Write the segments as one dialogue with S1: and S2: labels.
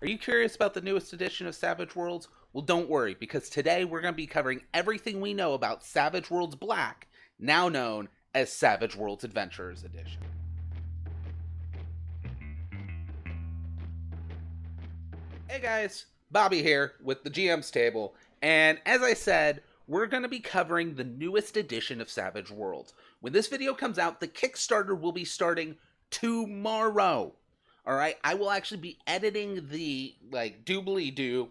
S1: Are you curious about the newest edition of Savage Worlds? Well, don't worry, because today we're going to be covering everything we know about Savage Worlds Black, now known as Savage Worlds Adventurers Edition. Hey guys, Bobby here with the GM's Table, and as I said, we're going to be covering the newest edition of Savage Worlds. When this video comes out, the Kickstarter will be starting tomorrow. Alright, I will actually be editing the, doobly-doo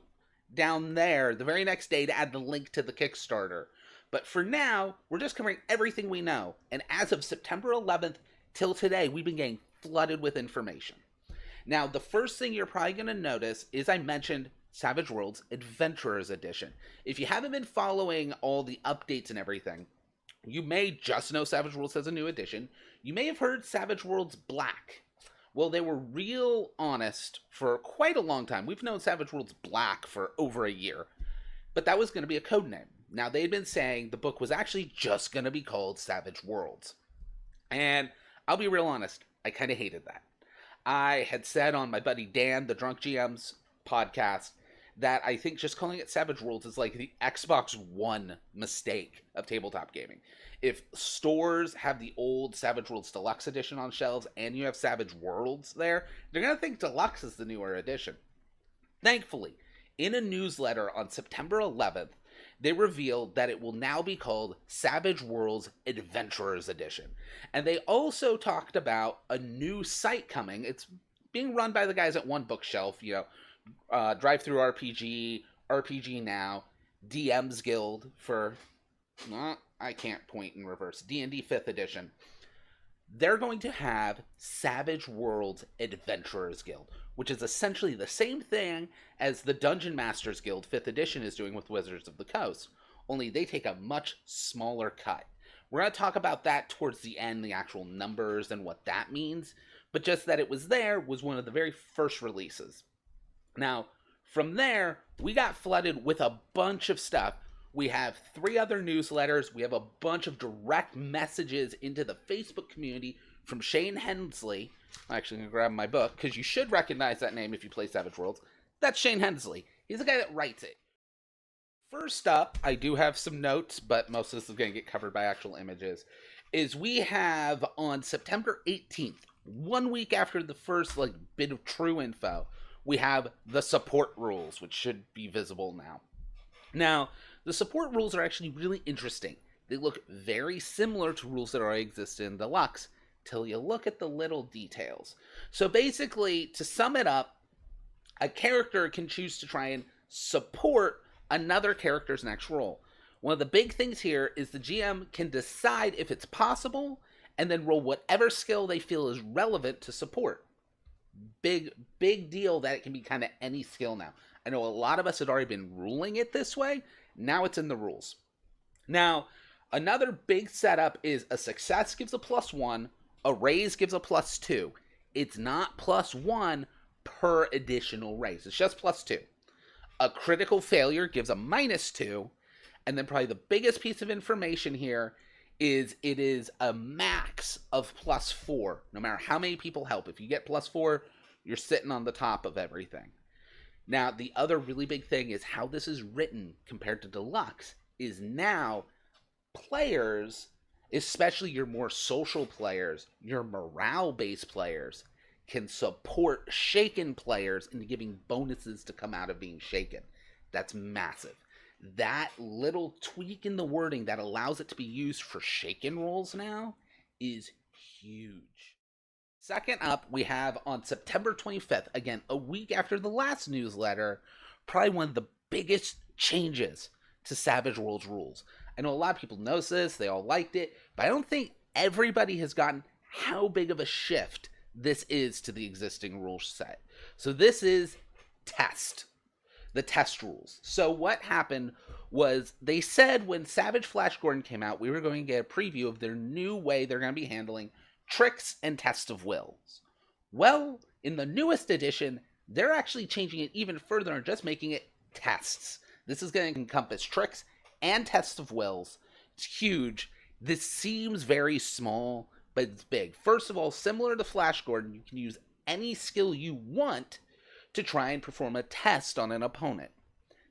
S1: down there the very next day to add the link to the Kickstarter. But for now, we're just covering everything we know, and as of September 11th till today, we've been getting flooded with information. Now, the first thing you're probably going to notice is I mentioned Savage Worlds Adventurers Edition. If you haven't been following all the updates and everything, you may just know Savage Worlds has a new edition. You may have heard Savage Worlds Black. Well, they were real honest for quite a long time. We've known Savage Worlds Black for over a year, but that was going to be a code name. Now, they'd been saying the book was actually just going to be called Savage Worlds. And I'll be real honest, I kind of hated that. I had said on my buddy Dan, the Drunk GM's podcast, that I think just calling it Savage Worlds is like the Xbox One mistake of tabletop gaming. If stores have the old Savage Worlds Deluxe Edition on shelves and you have Savage Worlds there, they're going to think Deluxe is the newer edition. Thankfully, in a newsletter on September 11th, they revealed that it will now be called Savage Worlds Adventurers Edition. And they also talked about a new site coming. It's being run by the guys at One Bookshelf, Drive Through RPG, RPG Now, DM's Guild for, I can't point in reverse, D&D 5th edition. They're going to have Savage Worlds Adventurers Guild, which is essentially the same thing as the Dungeon Masters Guild 5th edition is doing with Wizards of the Coast, only they take a much smaller cut. We're going to talk about that towards the end, the actual numbers and what that means, but just that it was there was one of the very first releases. Now, from there, we got flooded with a bunch of stuff. We have 3 other newsletters. We have a bunch of direct messages into the Facebook community from Shane Hensley. I'm actually going to grab my book, because you should recognize that name if you play Savage Worlds. That's Shane Hensley. He's the guy that writes it. First up, I do have some notes, but most of this is going to get covered by actual images, is we have on September 18th, 1 week after the first bit of true info, we have the support rules, which should be visible now. Now, the support rules are actually really interesting. They look very similar to rules that already exist in Deluxe, till you look at the little details. So basically, to sum it up, a character can choose to try and support another character's next roll. One of the big things here is the GM can decide if it's possible, and then roll whatever skill they feel is relevant to support. Big deal that it can be kind of any skill now. I know a lot of us had already been ruling it this way. Now it's in the rules. Now, another big setup is a success gives a +1, a raise gives a +2. It's not +1 per additional raise. It's just +2. A critical failure gives a -2. And then probably the biggest piece of information here is it is a max of +4. No matter how many people help. If you get +4, you're sitting on the top of everything. Now, the other really big thing is how this is written compared to Deluxe is now players, especially your more social players, your morale-based players, can support shaken players into giving bonuses to come out of being shaken. That's massive. That little tweak in the wording that allows it to be used for shaken rolls now is huge. Second up, we have on September 25th, again, a week after the last newsletter, probably one of the biggest changes to Savage Worlds rules. I know a lot of people notice this, they all liked it, but I don't think everybody has gotten how big of a shift this is to the existing rule set. So this is the test rules. So what happened was they said when Savage Flash Gordon came out, we were going to get a preview of their new way they're going to be handling tricks and tests of wills. Well, in the newest edition, they're actually changing it even further and just making it tests. This is going to encompass tricks and tests of wills. It's huge. This seems very small, but it's big. First of all, similar to Flash Gordon, you can use any skill you want to try and perform a test on an opponent.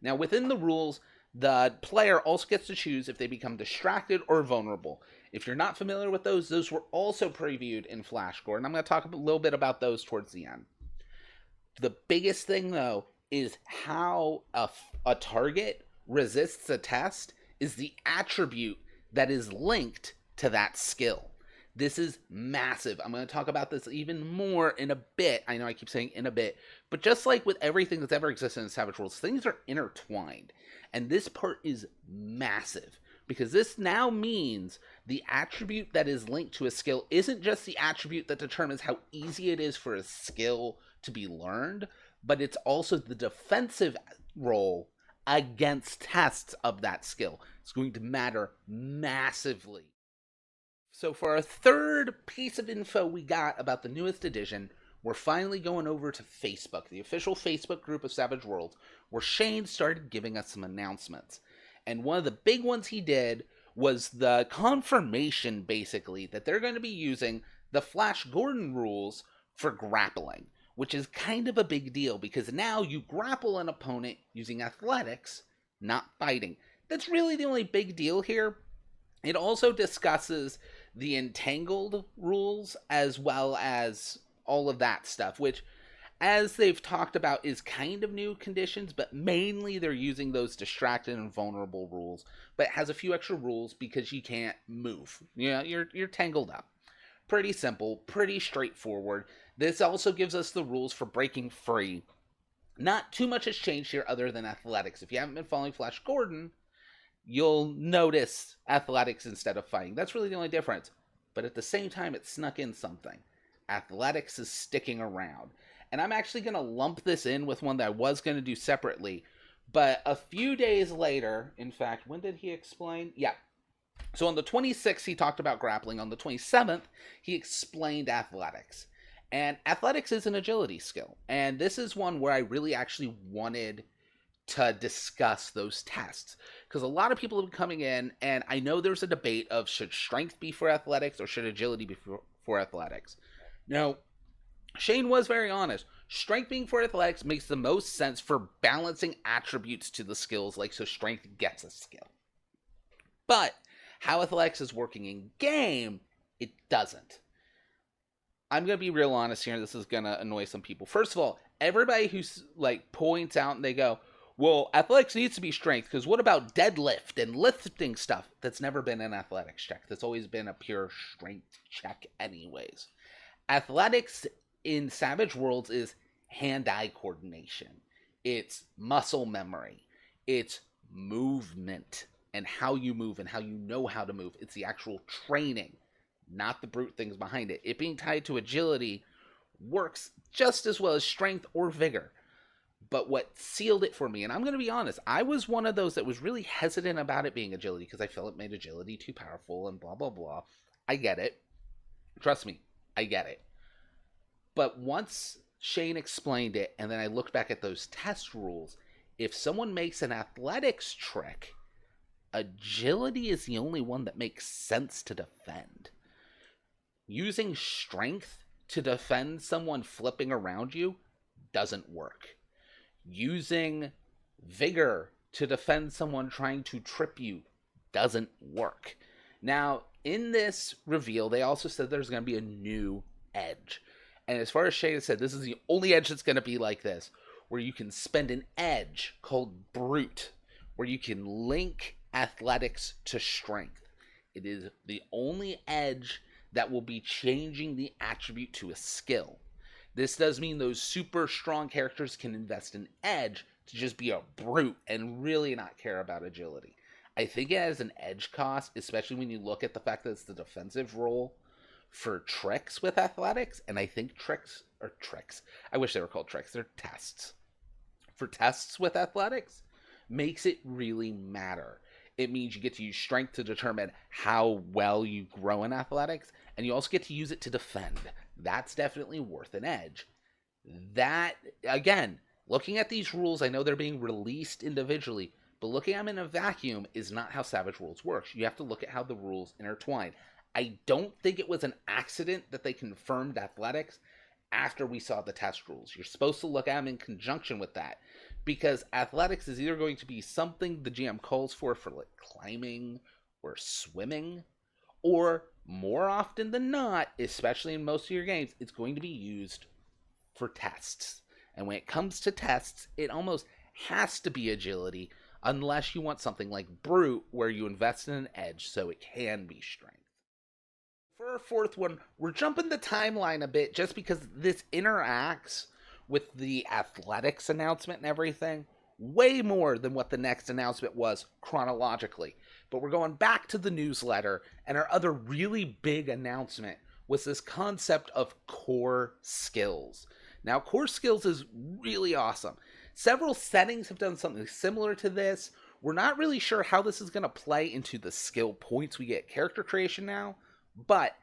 S1: Now, within the rules, the player also gets to choose if they become distracted or vulnerable. If you're not familiar with those were also previewed in Flash Gore, and I'm going to talk a little bit about those towards the end. The biggest thing, though, is how a target resists a test is the attribute that is linked to that skill. This is massive. I'm going to talk about this even more in a bit. I know I keep saying in a bit, but just like with everything that's ever existed in Savage Worlds, things are intertwined. And this part is massive because this now means the attribute that is linked to a skill isn't just the attribute that determines how easy it is for a skill to be learned, but it's also the defensive role against tests of that skill. It's going to matter massively. So for our third piece of info we got about the newest edition, we're finally going over to Facebook, the official Facebook group of Savage Worlds, where Shane started giving us some announcements. And one of the big ones he did was the confirmation, basically, that they're going to be using the Flash Gordon rules for grappling, which is kind of a big deal because now you grapple an opponent using athletics, not fighting. That's really the only big deal here. It also discusses the entangled rules as well as all of that stuff, which, as they've talked about, is kind of new conditions, but mainly they're using those distracted and vulnerable rules, but it has a few extra rules because you can't move. You're tangled up. Pretty simple, pretty straightforward. This also gives us the rules for breaking free. Not too much has changed here other than athletics. If you haven't been following Flash Gordon, you'll notice athletics instead of fighting. That's really the only difference. But at the same time, it snuck in something. Athletics is sticking around. And I'm actually going to lump this in with one that I was going to do separately. But a few days later, in fact, when did he explain? Yeah. So on the 26th, he talked about grappling. On the 27th, he explained athletics. And athletics is an agility skill. And this is one where I really actually wanted to discuss those tests, because a lot of people have been coming in, and I know there's a debate of should strength be for athletics or should agility be for athletics. Now, Shane was very honest. Strength being for athletics makes the most sense for balancing attributes to the skills, like so strength gets a skill. But how athletics is working in game, it doesn't. I'm going to be real honest here, and this is going to annoy some people. First of all, everybody who's like points out and they go, well, athletics needs to be strength, because what about deadlift and lifting stuff? That's never been an athletics check. That's always been a pure strength check anyways. Athletics in Savage Worlds is hand-eye coordination. It's muscle memory. It's movement and how you move and how you know how to move. It's the actual training, not the brute things behind it. It being tied to agility works just as well as strength or vigor. But what sealed it for me, and I'm going to be honest, I was one of those that was really hesitant about it being agility because I felt it made agility too powerful and blah, blah, blah. I get it. Trust me, I get it. But once Shane explained it, and then I looked back at those test rules, if someone makes an athletics trick, agility is the only one that makes sense to defend. Using strength to defend someone flipping around you doesn't work. Using vigor to defend someone trying to trip you doesn't work. Now, in this reveal, they also said there's going to be a new edge. And as far as Shane said, this is the only edge that's going to be like this, where you can spend an edge called Brute, where you can link athletics to strength. It is the only edge that will be changing the attribute to a skill. This does mean those super strong characters can invest in edge to just be a brute and really not care about agility. I think it has an edge cost, especially when you look at the fact that it's the defensive role for tricks with athletics. And I think tricks, I wish they were called tricks, they're tests. For tests with athletics, makes it really matter. It means you get to use strength to determine how well you grow in athletics, and you also get to use it to defend. That's definitely worth an edge. That, again, looking at these rules, I know they're being released individually, but looking at them in a vacuum is not how Savage Worlds works. You have to look at how the rules intertwine. I don't think it was an accident that they confirmed athletics, after we saw the test rules. You're supposed to look at them in conjunction with that, because athletics is either going to be something the GM calls for like climbing or swimming, or more often than not, especially in most of your games, it's going to be used for tests. And when it comes to tests, it almost has to be agility, unless you want something like Brute, where you invest in an edge so it can be strength. For our fourth one, we're jumping the timeline a bit just because this interacts with the athletics announcement and everything way more than what the next announcement was chronologically. But we're going back to the newsletter, and our other really big announcement was this concept of core skills. Now, core skills is really awesome. Several settings have done something similar to this. We're not really sure how this is going to play into the skill points we get character creation now, but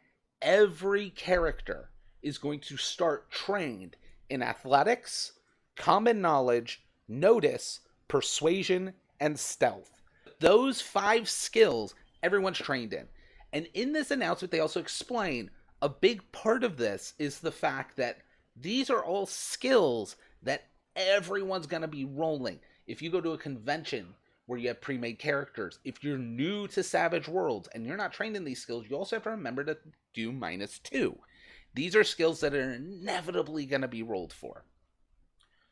S1: every character is going to start trained in athletics, common knowledge, notice, persuasion, and stealth. Those 5 skills everyone's trained in. And in this announcement, they also explain a big part of this is the fact that these are all skills that everyone's going to be rolling. If you go to a convention where you have pre-made characters, if you're new to Savage Worlds and you're not trained in these skills, you also have to remember to do -2. These are skills that are inevitably going to be rolled for.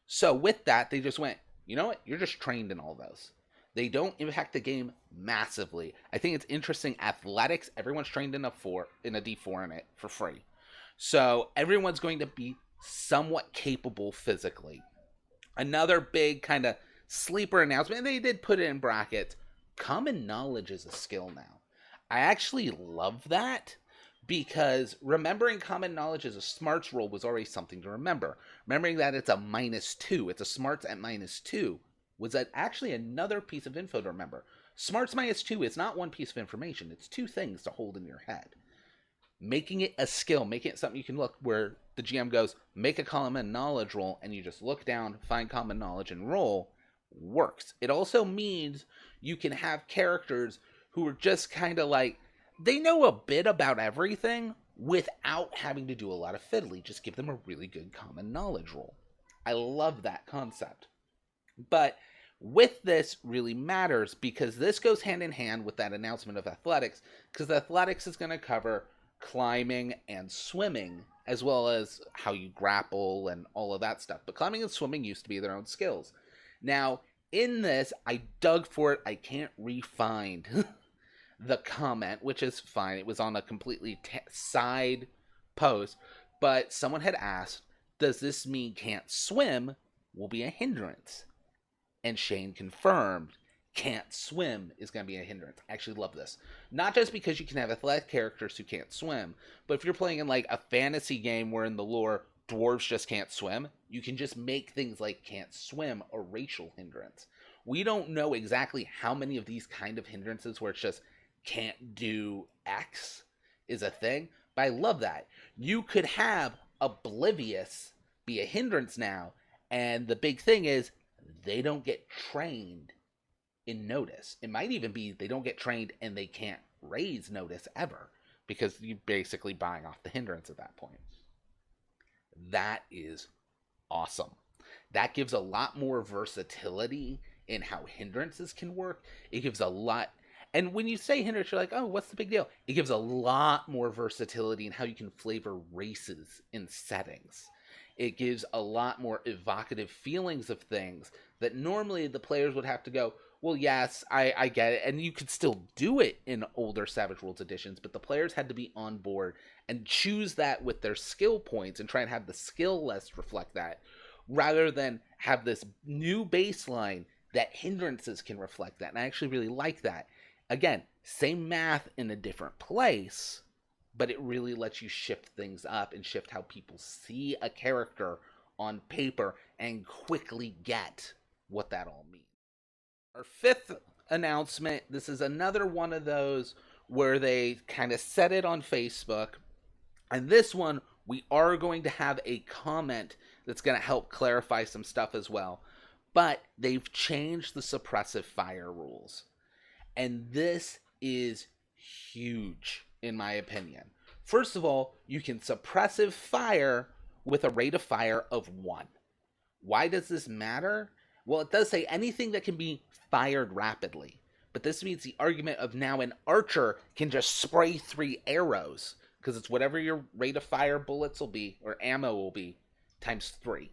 S1: So with that, they just went, you know what? You're just trained in all those. They don't impact the game massively. I think it's interesting. Athletics, everyone's trained in a D4 in it for free. So everyone's going to be somewhat capable physically. Another big kind of sleeper announcement, and they did put it in brackets, common knowledge is a skill now. I actually love that, because remembering common knowledge as a smarts roll was already something to remember. Remembering that it's a -2, it's a smarts at -2, was that actually another piece of info to remember. Smarts -2 is not one piece of information, it's 2 things to hold in your head. Making it a skill, making it something you can look, where the GM goes, make a common knowledge roll, and you just look down, find common knowledge, and roll, works. It also means you can have characters who are just kind of like, they know a bit about everything without having to do a lot of fiddly. Just give them a really good common knowledge roll. I love that concept. But with this really matters, because this goes hand in hand with that announcement of athletics, because athletics is going to cover climbing and swimming, as well as how you grapple and all of that stuff. But climbing and swimming used to be their own skills. Now, in this, I dug for it. I can't re-find the comment, which is fine. It was on a completely side post, but someone had asked, does this mean can't swim will be a hindrance? And Shane confirmed, can't swim is going to be a hindrance. I actually love this. Not just because you can have athletic characters who can't swim, but if you're playing in like a fantasy game where in the lore dwarves just can't swim, you can just make things like can't swim a racial hindrance. We don't know exactly how many of these kind of hindrances where it's just can't do X is a thing, but I love that. You could have oblivious be a hindrance now, and the big thing is they don't get trained in notice. It might even be they don't get trained and they can't raise notice ever, because you're basically buying off the hindrance at that point. That is awesome. That gives a lot more versatility in how hindrances can work. It gives a lot, and when you say hindrance, you're like, oh, what's the big deal? It gives a lot more versatility in how you can flavor races in settings. It gives a lot more evocative feelings of things that normally the players would have to go, well, yes, I get it. And you could still do it in older Savage Worlds editions, but the players had to be on board and choose that with their skill points and try and have the skill list reflect that, rather than have this new baseline that hindrances can reflect that. And I actually really like that. Again, same math in a different place, but it really lets you shift things up and shift how people see a character on paper and quickly get what that all means. Our fifth announcement, this is another one of those where they kind of set it on Facebook. And this one, we are going to have a comment that's going to help clarify some stuff as well. But they've changed the suppressive fire rules. And this is huge, in my opinion. First of all, you can suppressive fire with a rate of fire of 1. Why does this matter? Well, it does say anything that can be fired rapidly. But this means the argument of now an archer can just spray 3 arrows, because it's whatever your rate of fire bullets will be, or ammo will be, times 3.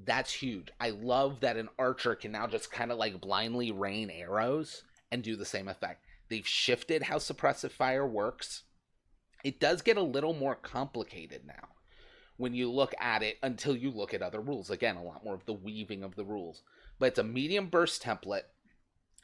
S1: That's huge. I love that an archer can now just kind of like blindly rain arrows and do the same effect. They've shifted how suppressive fire works. It does get a little more complicated now when you look at it until you look at other rules. Again, a lot more of the weaving of the rules. But it's a medium burst template.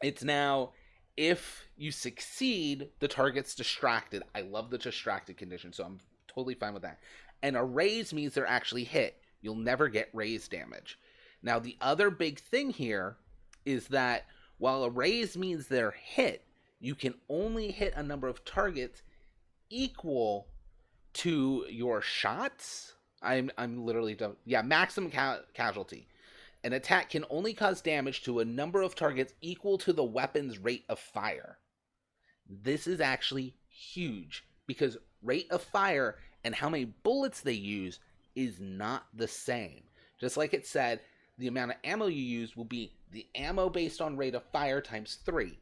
S1: It's now, if you succeed, the target's distracted. I love the distracted condition, so I'm totally fine with that. And a raise means they're actually hit. You'll never get raise damage. Now, the other big thing here is that while a raise means they're hit, you can only hit a number of targets equal to your shots. I'm literally done. Yeah, maximum casualty. An attack can only cause damage to a number of targets equal to the weapon's rate of fire. This is actually huge because rate of fire and how many bullets they use is not the same. Just like it said, the amount of ammo you use will be the ammo based on rate of fire times 3.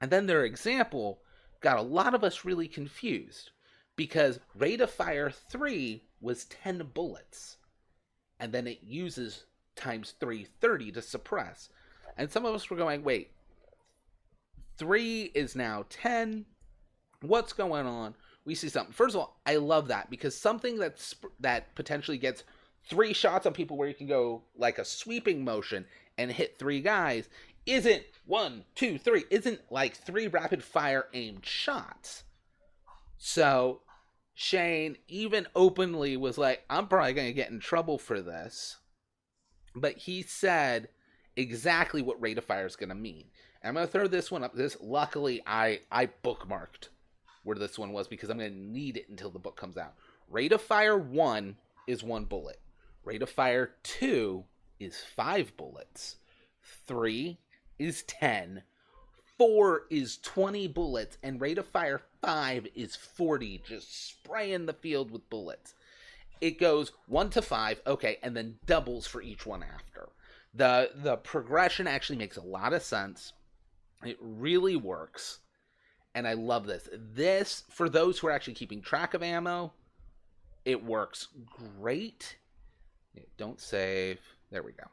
S1: And then their example got a lot of us really confused because rate of fire 3 was 10 bullets. And then it uses times 330 to suppress. And some of us were going, wait, 3 is now 10. What's going on? We see something. First of all, I love that because something that potentially gets 3 shots on people where you can go like a sweeping motion and hit 3 guys isn't 1, 2, 3. Isn't like 3 rapid fire aimed shots. So Shane even openly was like, I'm probably going to get in trouble for this. But he said exactly what rate of fire is going to mean. And I'm going to throw this one up. Luckily, I bookmarked where this one was because I'm going to need it until the book comes out. Rate of fire 1 is 1 bullet. Rate of fire 2 is 5 bullets. 3 is 10. 4 is 20 bullets. And rate of fire 5 is 40. Just spraying the field with bullets. It goes 1 to 5, okay, and then doubles for each one after. The progression actually makes a lot of sense. It really works. And I love this. This, for those who are actually keeping track of ammo, it works great. Don't save. There we go.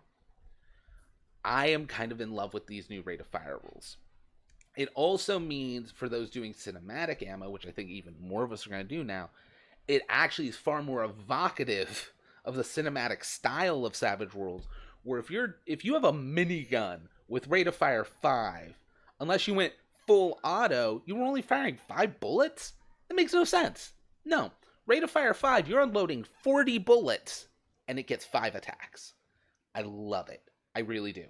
S1: I am kind of in love with these new rate of fire rules. It also means, for those doing cinematic ammo, which I think even more of us are going to do now, it actually is far more evocative of the cinematic style of Savage Worlds, where if you have a minigun with rate of fire 5, unless you went full auto, you were only firing 5 bullets? That makes no sense. No. Rate of fire 5, you're unloading 40 bullets, and it gets 5 attacks. I love it. I really do.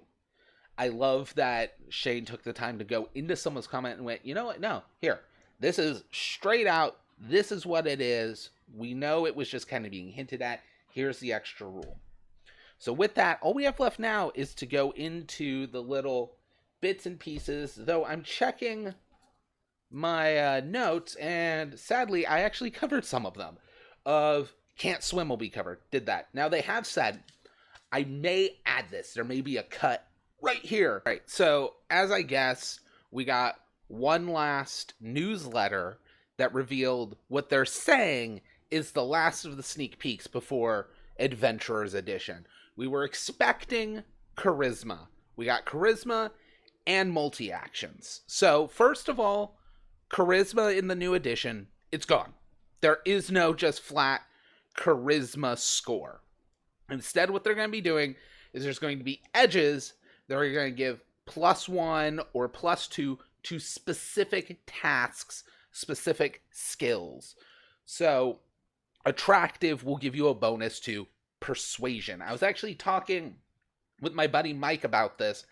S1: I love that Shane took the time to go into someone's comment and went, you know what? No, here. This is straight out. This is what it is. We know it was just kind of being hinted at. Here's the extra rule. So with that, all we have left now is to go into the little bits and pieces, though I'm checking my notes, and sadly, I actually covered some of them. Can't swim will be covered. Did that. Now, they have said I may add this. There may be a cut right here. All right, so as I guess, we got one last newsletter that revealed what they're saying is the last of the sneak peeks before Adventurers Edition. We were expecting Charisma. We got Charisma and multi-actions. So, first of all, Charisma in the new edition, it's gone. There is no just flat Charisma score. Instead, what they're going to be doing is there's going to be edges that are going to give +1 or +2 to specific tasks, specific skills. So, attractive will give you a bonus to persuasion. I was actually talking with my buddy Mike about this,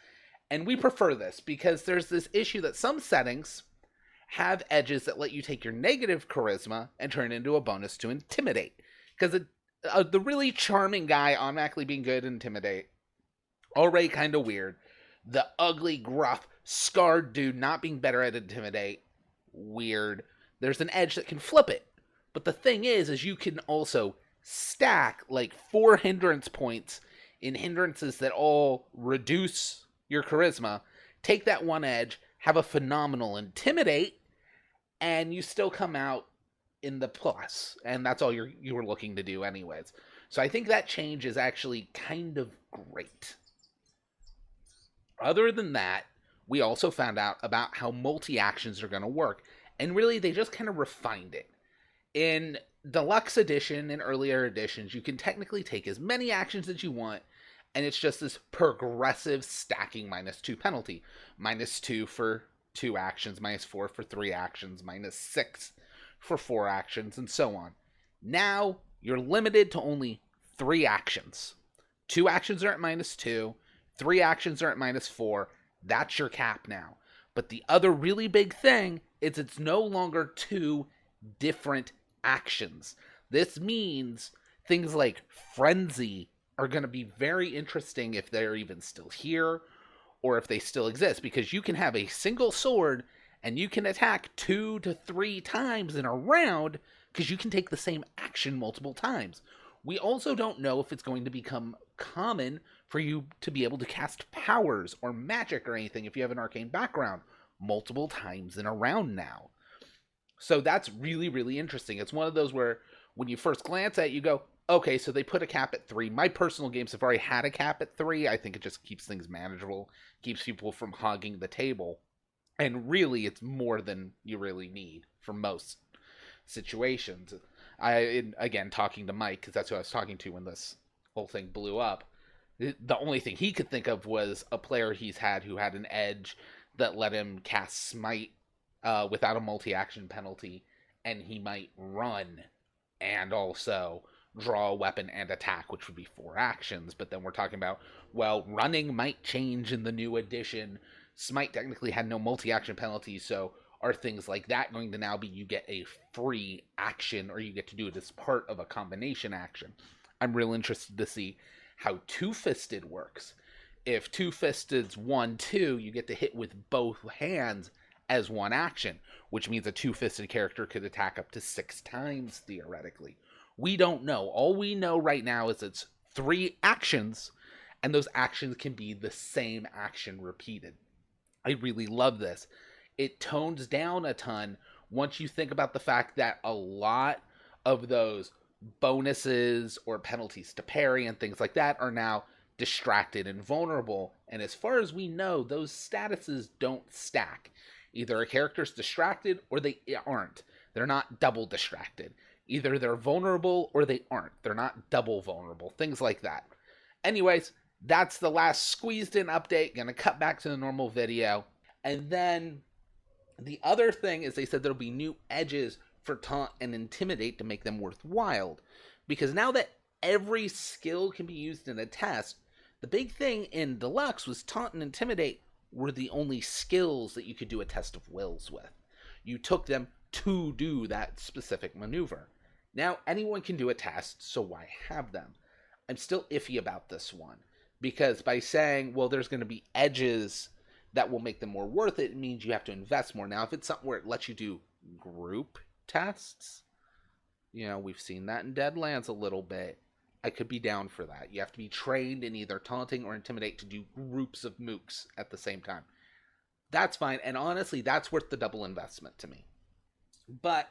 S1: and we prefer this because there's this issue that some settings have edges that let you take your negative charisma and turn it into a bonus to intimidate. Because the really charming guy automatically being good at intimidate, already kind of weird. The ugly, gruff, scarred dude not being better at intimidate, weird. There's an edge that can flip it. But the thing is you can also stack like 4 hindrance points in hindrances that all reduce your charisma, take that one edge, have a phenomenal intimidate, and you still come out in the plus, and that's all you were looking to do anyways. So I think that change is actually kind of great. Other than that, we also found out about how multi-actions are going to work, and really they just kind of refined it. In Deluxe Edition and earlier editions, you can technically take as many actions as you want, and it's just this progressive stacking -2 penalty. -2 for 2 actions, -4 for 3 actions, -6 for 4 actions, and so on. Now, you're limited to only 3 actions. 2 actions are at -2, 3 actions are at -4. That's your cap now. But the other really big thing is it's no longer 2 different actions. This means things like Frenzy are going to be very interesting if they're even still here or if they still exist, because you can have a single sword and you can attack 2 to 3 times in a round because you can take the same action multiple times. We also don't know if it's going to become common for you to be able to cast powers or magic or anything if you have an arcane background multiple times in a round now. So that's really, really interesting. It's one of those where when you first glance at it, you go, okay, so they put a cap at 3. My personal games have already had a cap at 3. I think it just keeps things manageable, keeps people from hogging the table. And really, it's more than you really need for most situations. Again, talking to Mike, because that's who I was talking to when this whole thing blew up, the only thing he could think of was a player he's had who had an edge that let him cast Smite without a multi-action penalty, and he might run and also draw a weapon and attack, which would be 4 actions. But then we're talking about, well, running might change in the new edition. Smite technically had no multi-action penalty, so are things like that going to now be you get a free action, or you get to do it as part of a combination action? I'm real interested to see how Two-Fisted works. If Two-Fisted's 1/2, you get to hit with both hands as one action, which means a Two-Fisted character could attack up to 6 times, theoretically. We don't know. All we know right now is it's 3 actions, and those actions can be the same action repeated. I really love this. It tones down a ton once you think about the fact that a lot of those bonuses or penalties to parry and things like that are now distracted and vulnerable. And as far as we know, those statuses don't stack. Either a character's distracted or they aren't. They're not double distracted. Either they're vulnerable or they aren't. They're not double vulnerable. Things like that. Anyways, that's the last squeezed in update. Gonna cut back to the normal video. And then the other thing is they said there'll be new edges for Taunt and Intimidate to make them worthwhile. Because now that every skill can be used in a test, the big thing in Deluxe was Taunt and Intimidate were the only skills that you could do a test of wills with. You took them to do that specific maneuver. Now anyone can do a test, so why have them? I'm still iffy about this one, because by saying, well, there's going to be edges that will make them more worth it, it means you have to invest more. Now, if it's something where it lets you do group tests, we've seen that in Deadlands a little bit, I could be down for that. You have to be trained in either Taunting or Intimidate to do groups of mooks at the same time. That's fine, and honestly, that's worth the double investment to me. But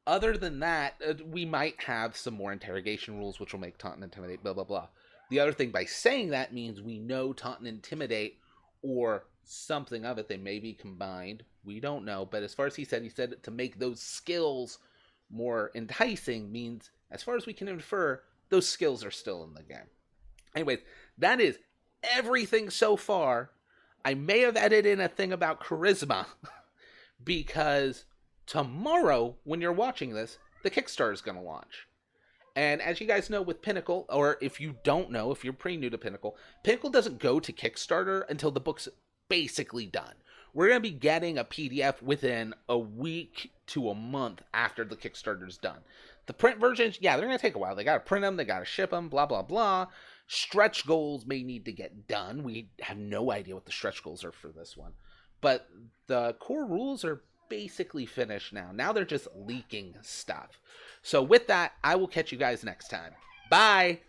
S1: other than that, we might have some more interrogation rules, which will make Taunt and Intimidate, blah, blah, blah. The other thing, by saying that, means we know Taunt and Intimidate, or something of it, they may be combined. We don't know. But as far as he said to make those skills more enticing means, as far as we can infer, those skills are still in the game. Anyways, that is everything so far. I may have edited in a thing about charisma because tomorrow, when you're watching this, the Kickstarter is going to launch. And as you guys know with Pinnacle, or if you don't know, if you're pretty new to Pinnacle, Pinnacle doesn't go to Kickstarter until the book's basically done. We're going to be getting a PDF within a week to a month after the Kickstarter's done. The print versions, yeah, they're going to take a while. They got to print them, they got to ship them, blah, blah, blah. Stretch goals may need to get done. We have no idea what the stretch goals are for this one. But the core rules are basically finished now. Now they're just leaking stuff. So with that, I will catch you guys next time. Bye!